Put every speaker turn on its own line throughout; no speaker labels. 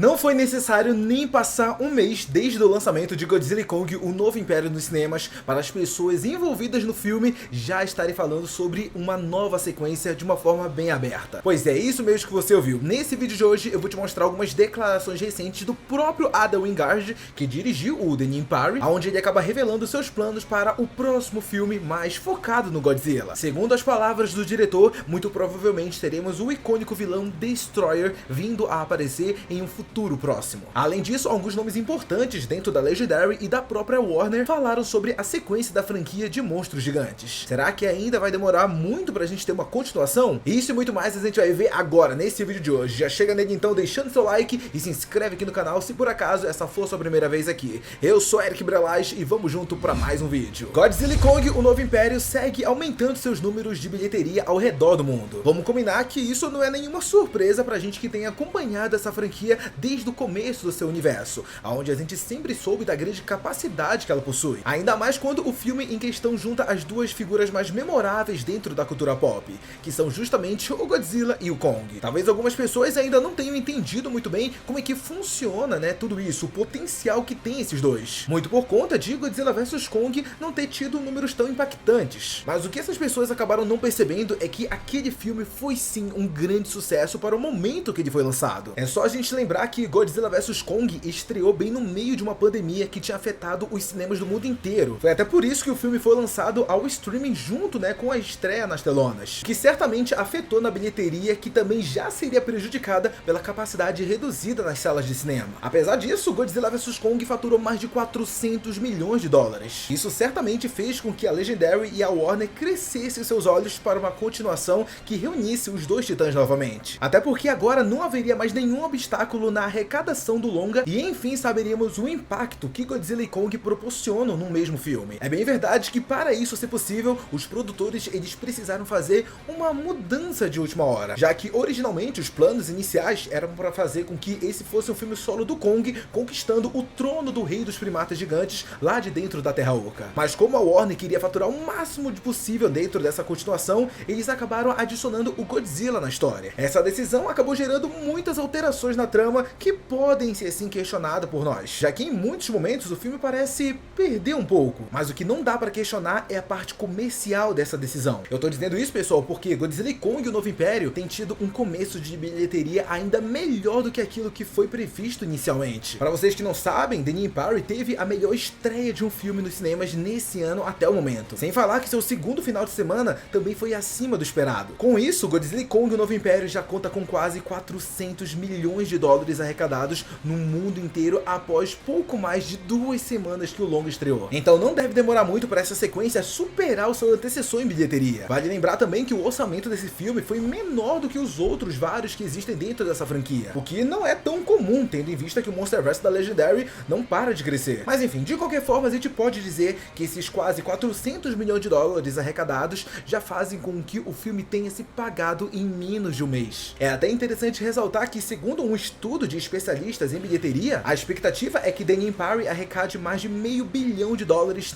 Não foi necessário nem passar um mês desde o lançamento de Godzilla e Kong, o Novo Império nos cinemas, para as pessoas envolvidas no filme já estarem falando sobre uma nova sequência de uma forma bem aberta. Pois é, isso mesmo que você ouviu. Nesse vídeo de hoje eu vou te mostrar algumas declarações recentes do próprio Adam Wingard, que dirigiu o The Ninja Parry, onde ele acaba revelando seus planos para o próximo filme mais focado no Godzilla. Segundo as palavras do diretor, muito provavelmente teremos o icônico vilão Destroyer vindo a aparecer em um futuro próximo. Além disso, alguns nomes importantes dentro da Legendary e da própria Warner falaram sobre a sequência da franquia de monstros gigantes. Será que ainda vai demorar muito pra gente ter uma continuação? Isso e muito mais a gente vai ver agora nesse vídeo de hoje. Já chega nele então deixando seu like e se inscreve aqui no canal se por acaso essa for sua primeira vez aqui. Eu sou Eric Brelage e vamos junto pra mais um vídeo. Godzilla e Kong, o Novo Império, segue aumentando seus números de bilheteria ao redor do mundo. Vamos combinar que isso não é nenhuma surpresa pra gente que tem acompanhado essa franquia desde o começo do seu universo, onde a gente sempre soube da grande capacidade que ela possui. Ainda mais quando o filme em questão junta as duas figuras mais memoráveis dentro da cultura pop, que são justamente o Godzilla e o Kong. Talvez algumas pessoas ainda não tenham entendido muito bem como é que funciona, tudo isso, o potencial que tem esses dois. Muito por conta de Godzilla vs Kong não ter tido números tão impactantes. Mas o que essas pessoas acabaram não percebendo é que aquele filme foi sim um grande sucesso para o momento que ele foi lançado. É só a gente lembrar que Godzilla vs Kong estreou bem no meio de uma pandemia que tinha afetado os cinemas do mundo inteiro. Foi até por isso que o filme foi lançado ao streaming junto, com a estreia nas telonas, que certamente afetou na bilheteria, que também já seria prejudicada pela capacidade reduzida nas salas de cinema. Apesar disso, Godzilla vs Kong faturou mais de 400 milhões de dólares. Isso certamente fez com que a Legendary e a Warner crescessem seus olhos para uma continuação que reunisse os dois titãs novamente. Até porque agora não haveria mais nenhum obstáculo na arrecadação do longa e enfim saberíamos o impacto que Godzilla e Kong proporcionam no mesmo filme. É bem verdade que para isso ser possível, os produtores eles precisaram fazer uma mudança de última hora, já que originalmente os planos iniciais eram para fazer com que esse fosse um filme solo do Kong conquistando o trono do rei dos primatas gigantes lá de dentro da Terra Oca. Mas como a Warner queria faturar o máximo de possível dentro dessa continuação, eles acabaram adicionando o Godzilla na história. Essa decisão acabou gerando muitas alterações na trama que podem ser sim questionadas por nós, já que em muitos momentos o filme parece perder um pouco, mas o que não dá para questionar é a parte comercial dessa decisão. Eu tô dizendo isso, pessoal, porque Godzilla e Kong, o Novo Império, tem tido um começo de bilheteria ainda melhor do que aquilo que foi previsto inicialmente. Para vocês que não sabem, The Ninja Parry teve a melhor estreia de um filme nos cinemas nesse ano até o momento, sem falar que seu segundo final de semana também foi acima do esperado. Com isso, Godzilla e Kong, o Novo Império já conta com quase 400 milhões de dólares arrecadados no mundo inteiro após pouco mais de 2 semanas que o longa estreou. Então não deve demorar muito para essa sequência superar o seu antecessor em bilheteria. Vale lembrar também que o orçamento desse filme foi menor do que os outros vários que existem dentro dessa franquia, o que não é tão comum, tendo em vista que o Monsterverse da Legendary não para de crescer. Mas enfim, de qualquer forma a gente pode dizer que esses quase 400 milhões de dólares arrecadados já fazem com que o filme tenha se pagado em menos de um mês. É até interessante ressaltar que, segundo um estudo de especialistas em bilheteria, a expectativa é que The Ninja Parry arrecade mais de $500 milhão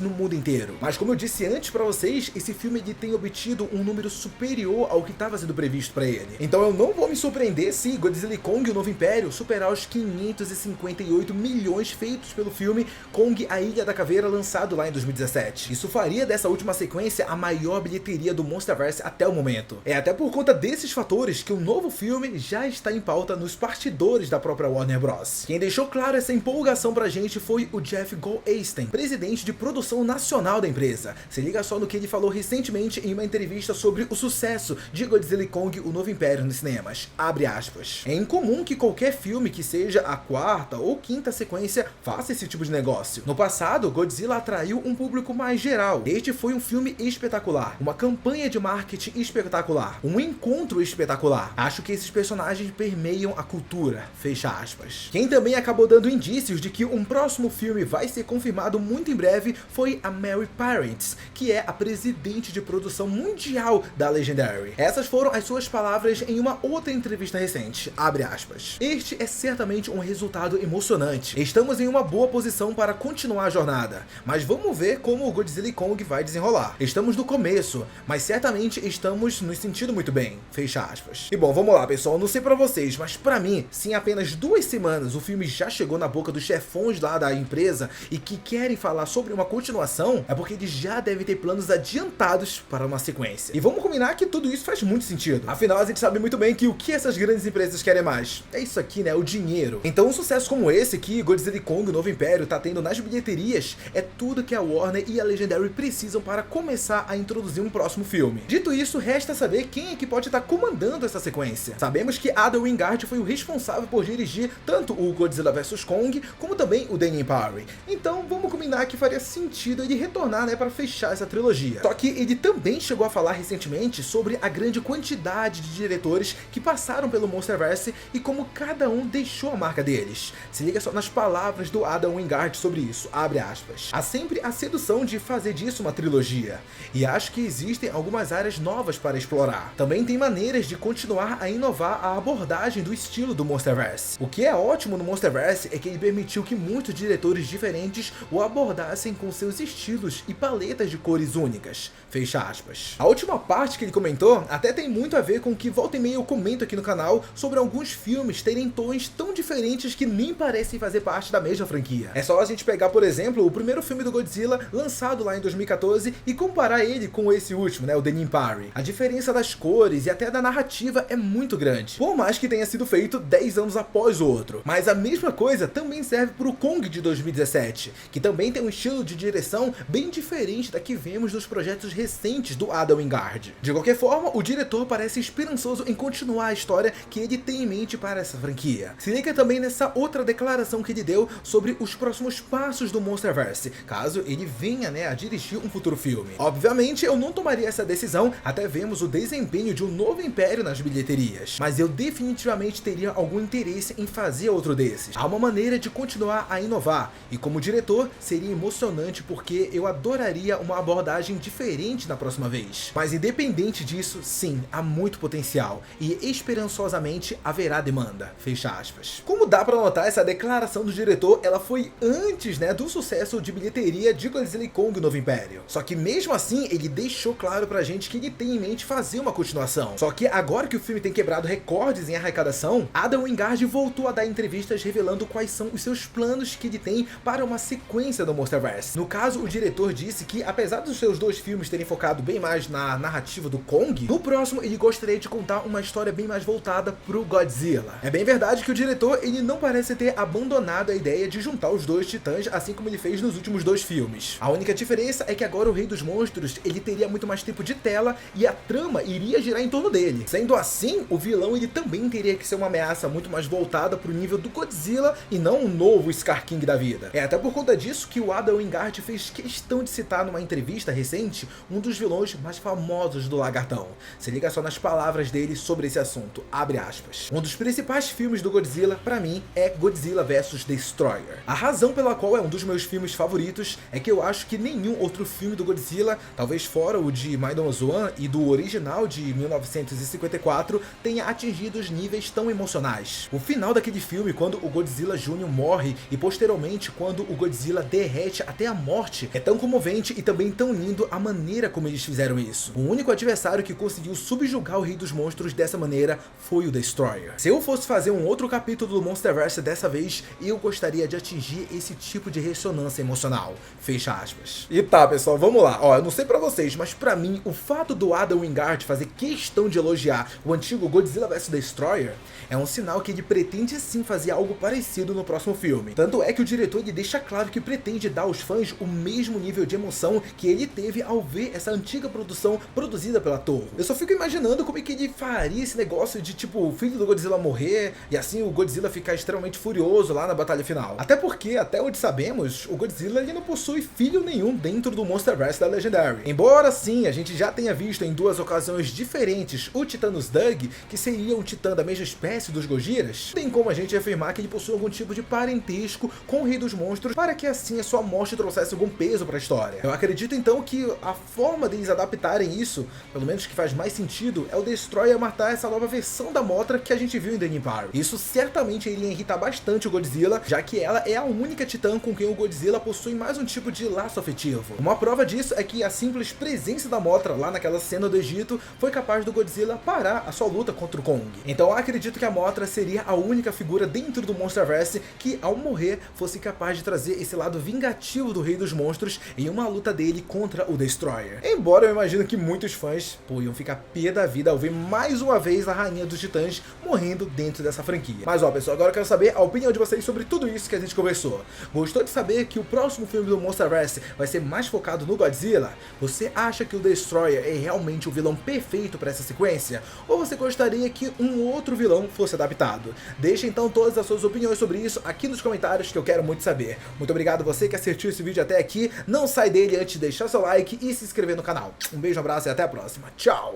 no mundo inteiro. Mas como eu disse antes pra vocês, esse filme ele tem obtido um número superior ao que estava sendo previsto pra ele. Então eu não vou me surpreender se Godzilla e Kong, o Novo Império, superar os 558 milhões feitos pelo filme Kong, a Ilha da Caveira, lançado lá em 2017. Isso faria dessa última sequência a maior bilheteria do Monsterverse até o momento. É até por conta desses fatores que o novo filme já está em pauta nos bastidores da própria Warner Bros. Quem deixou claro essa empolgação pra gente foi o Jeff Goldstein, presidente de produção nacional da empresa. Se liga só no que ele falou recentemente em uma entrevista sobre o sucesso de Godzilla e Kong, o Novo Império nos cinemas. Abre aspas. É incomum que qualquer filme que seja a quarta ou quinta sequência faça esse tipo de negócio. No passado, Godzilla atraiu um público mais geral. Este foi um filme espetacular, uma campanha de marketing espetacular, um encontro espetacular. Acho que esses personagens permeiam a cultura. Fecha aspas. Quem também acabou dando indícios de que um próximo filme vai ser confirmado muito em breve foi a Mary Parents, que é a presidente de produção mundial da Legendary. Essas foram as suas palavras em uma outra entrevista recente. Abre aspas. Este é certamente um resultado emocionante. Estamos em uma boa posição para continuar a jornada, mas vamos ver como o Godzilla e Kong vai desenrolar. Estamos no começo, mas certamente estamos nos sentindo muito bem. Fecha aspas. E bom, vamos lá, pessoal. Não sei pra vocês, mas pra mim, sim, apenas apenas 2 semanas o filme já chegou na boca dos chefões lá da empresa e que querem falar sobre uma continuação, é porque eles já devem ter planos adiantados para uma sequência. E vamos combinar que tudo isso faz muito sentido. Afinal, a gente sabe muito bem que o que essas grandes empresas querem mais? É isso aqui, né? O dinheiro. Então um sucesso como esse que Godzilla e Kong, o Novo Império, tá tendo nas bilheterias é tudo que a Warner e a Legendary precisam para começar a introduzir um próximo filme. Dito isso, resta saber quem é que pode estar comandando essa sequência. Sabemos que Adam Wingard foi o responsável por dirigir tanto o Godzilla vs Kong, como também o Danny Parry. Então vamos combinar que faria sentido ele retornar, né, para fechar essa trilogia. Só que ele também chegou a falar recentemente sobre a grande quantidade de diretores que passaram pelo Monsterverse e como cada um deixou a marca deles. Se liga só nas palavras do Adam Wingard sobre isso, abre aspas. Há sempre a sedução de fazer disso uma trilogia, e acho que existem algumas áreas novas para explorar. Também tem maneiras de continuar a inovar a abordagem do estilo do Monsterverse. O que é ótimo no Monsterverse é que ele permitiu que muitos diretores diferentes o abordassem com seus estilos e paletas de cores únicas. Fecha aspas. A última parte que ele comentou até tem muito a ver com o que volta e meia eu comento aqui no canal sobre alguns filmes terem tons tão diferentes que nem parecem fazer parte da mesma franquia. É só a gente pegar, por exemplo, o primeiro filme do Godzilla, lançado lá em 2014, e comparar ele com esse último, né, o Danny Parry. A diferença das cores e até da narrativa é muito grande, por mais que tenha sido feito 10 anos após o outro. Mas a mesma coisa também serve para o Kong de 2017, que também tem um estilo de direção bem diferente da que vemos nos projetos recentes do Adam Wingard. De qualquer forma, o diretor parece esperançoso em continuar a história que ele tem em mente para essa franquia. Se liga também nessa outra declaração que ele deu sobre os próximos passos do Monsterverse, caso ele venha, né, a dirigir um futuro filme. Obviamente, eu não tomaria essa decisão até vermos o desempenho de um Novo Império nas bilheterias, mas eu definitivamente teria algum interesse em fazer outro desses. Há uma maneira de continuar a inovar, e como diretor, seria emocionante porque eu adoraria uma abordagem diferente na próxima vez. Mas independente disso, sim, há muito potencial, e esperançosamente haverá demanda. Fecha aspas. Como dá pra notar, essa declaração do diretor, ela foi antes, né, do sucesso de bilheteria de Godzilla e Kong, o Novo Império. Só que mesmo assim, ele deixou claro pra gente que ele tem em mente fazer uma continuação. Só que agora que o filme tem quebrado recordes em arrecadação, Adam Wingard voltou a dar entrevistas revelando quais são os seus planos que ele tem para uma sequência do Monsterverse. No caso, o diretor disse que, apesar dos seus 2 filmes terem focado bem mais na narrativa do Kong, no próximo ele gostaria de contar uma história bem mais voltada pro Godzilla. É bem verdade que o diretor, ele não parece ter abandonado a ideia de juntar os 2 titãs, assim como ele fez nos últimos 2 filmes. A única diferença é que agora o Rei dos Monstros, ele teria muito mais tempo de tela e a trama iria girar em torno dele. Sendo assim, o vilão, ele também teria que ser uma ameaça muito mais voltada pro nível do Godzilla e não um novo Scar King da vida. É até por conta disso que o Adam Wingard fez questão de citar numa entrevista recente um dos vilões mais famosos do Lagartão. Se liga só nas palavras dele sobre esse assunto, abre aspas. Um dos principais filmes do Godzilla, pra mim, é Godzilla vs Destroyer. A razão pela qual é um dos meus filmes favoritos é que eu acho que nenhum outro filme do Godzilla, talvez fora o de Minus One e do original de 1954, tenha atingido os níveis tão emocionais. O final daquele filme, quando o Godzilla Jr. morre e posteriormente quando o Godzilla derrete até a morte, é tão comovente e também tão lindo a maneira como eles fizeram isso. O único adversário que conseguiu subjugar o Rei dos Monstros dessa maneira foi o Destroyer. Se eu fosse fazer um outro capítulo do Monsterverse dessa vez, eu gostaria de atingir esse tipo de ressonância emocional. Fecha aspas. E tá, pessoal, vamos lá. Ó, eu não sei pra vocês, mas pra mim, o fato do Adam Wingard fazer questão de elogiar o antigo Godzilla vs Destroyer é um sinal que ele pretende sim fazer algo parecido no próximo filme. Tanto é que o diretor, ele deixa claro que pretende dar aos fãs o mesmo nível de emoção que ele teve ao ver essa antiga produção produzida pela Toho. Eu só fico imaginando como é que ele faria esse negócio de, tipo, o filho do Godzilla morrer e assim o Godzilla ficar extremamente furioso lá na batalha final. Até porque, até onde sabemos, o Godzilla, ele não possui filho nenhum dentro do Monsterverse da Legendary. Embora sim, a gente já tenha visto em 2 ocasiões diferentes o Titânus Doug, que seria um titã da mesma espécie dos Gojiras, tem como a gente afirmar que ele possui algum tipo de parentesco com o Rei dos Monstros para que assim a sua morte trouxesse algum peso para a história. Eu acredito então que a forma deles adaptarem isso, pelo menos que faz mais sentido, é o Destroyer matar essa nova versão da Mothra que a gente viu em Danny Parry. Isso certamente iria irritar bastante o Godzilla, já que ela é a única titã com quem o Godzilla possui mais um tipo de laço afetivo. Uma prova disso é que a simples presença da Mothra lá naquela cena do Egito foi capaz do Godzilla parar a sua luta contra o Kong. Então eu acredito que a Mothra seria ser a única figura dentro do Monsterverse que, ao morrer, fosse capaz de trazer esse lado vingativo do Rei dos Monstros em uma luta dele contra o Destroyer. Embora eu imagino que muitos fãs iam ficar pé da vida ao ver mais uma vez a Rainha dos Titãs morrendo dentro dessa franquia. Mas ó, pessoal, agora eu quero saber a opinião de vocês sobre tudo isso que a gente conversou. Gostou de saber que o próximo filme do Monsterverse vai ser mais focado no Godzilla? Você acha que o Destroyer é realmente o vilão perfeito para essa sequência? Ou você gostaria que um outro vilão fosse adaptado? Deixa então todas as suas opiniões sobre isso aqui nos comentários, que eu quero muito saber. Muito obrigado você que assistiu esse vídeo até aqui. Não sai dele antes de deixar seu like e se inscrever no canal. Um beijo, um abraço e até a próxima. Tchau!